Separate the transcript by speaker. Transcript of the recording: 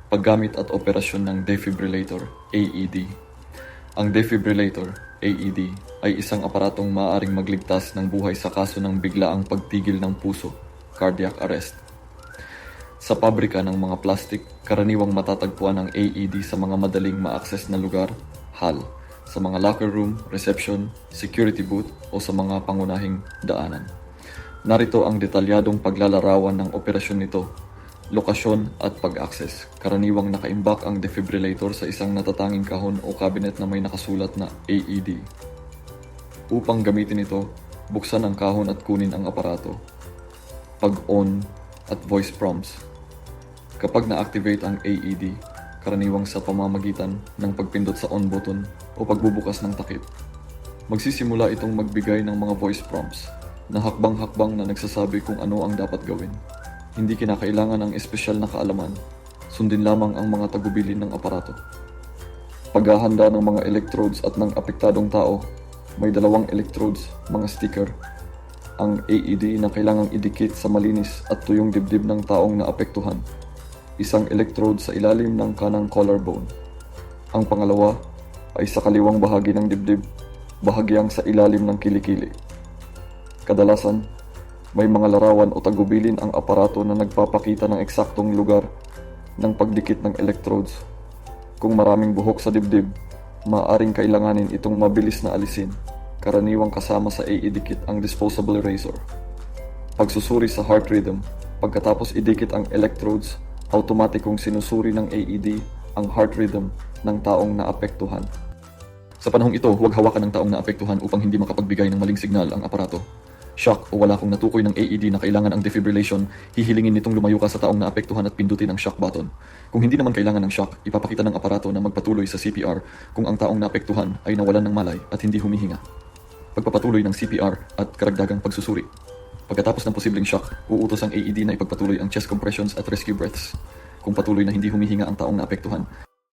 Speaker 1: Paggamit at operasyon ng defibrillator, AED. Ang defibrillator, AED, ay isang aparatong maaaring magligtas ng buhay sa kaso ng biglaang pagtigil ng puso, cardiac arrest. Sa pabrika ng mga plastik, karaniwang matatagpuan ang AED sa mga madaling ma-access na lugar, hall, sa mga locker room, reception, security booth o sa mga pangunahing daanan. Narito ang detalyadong paglalarawan ng operasyon nito, lokasyon at pag-access. Karaniwang nakaimbak ang defibrillator sa isang natatanging kahon o cabinet na may nakasulat na AED. Upang gamitin ito, buksan ang kahon at kunin ang aparato. Pag-on at voice prompts. Kapag na-activate ang AED, karaniwang sa pamamagitan ng pagpindot sa on button o pagbubukas ng takip, magsisimula itong magbigay ng mga voice prompts na hakbang-hakbang na nagsasabi kung ano ang dapat gawin. Hindi kinakailangan ang espesyal na kaalaman, sundin lamang ang mga tagubilin ng aparato. Paghahanda ng mga electrodes at ng apektadong tao, may dalawang electrodes, mga sticker, ang AED na kailangang idikit sa malinis at tuyong dibdib ng taong naapektuhan. Isang electrode sa ilalim ng kanang collarbone. Ang pangalawa ay sa kaliwang bahagi ng dibdib, bahagyang sa ilalim ng kilikili. Kadalasan, may mga larawan o tagubilin ang aparato na nagpapakita ng eksaktong lugar ng pagdikit ng electrodes. Kung maraming buhok sa dibdib, maaaring kailanganin itong mabilis na alisin. Karaniwang kasama sa AED kit ang disposable razor. Pagsusuri sa heart rhythm. Pagkatapos idikit ang electrodes, automatikong sinusuri ng AED ang heart rhythm ng taong naapektuhan. Sa panahong ito, huwag hawakan ng taong naapektuhan upang hindi makapagbigay ng maling signal ang aparato. Shock o wala kung natukoy ng AED na kailangan ang defibrillation, hihilingin nitong lumayo ka sa taong naapektuhan at pindutin ang shock button. Kung hindi naman kailangan ng shock, ipapakita ng aparato na magpatuloy sa CPR kung ang taong naapektuhan ay nawalan ng malay at hindi humihinga. Pagpapatuloy ng CPR at karagdagang pagsusuri. Pagkatapos ng posibleng shock, uutos ang AED na ipagpatuloy ang chest compressions at rescue breaths. Kung patuloy na hindi humihinga ang taong naapektuhan,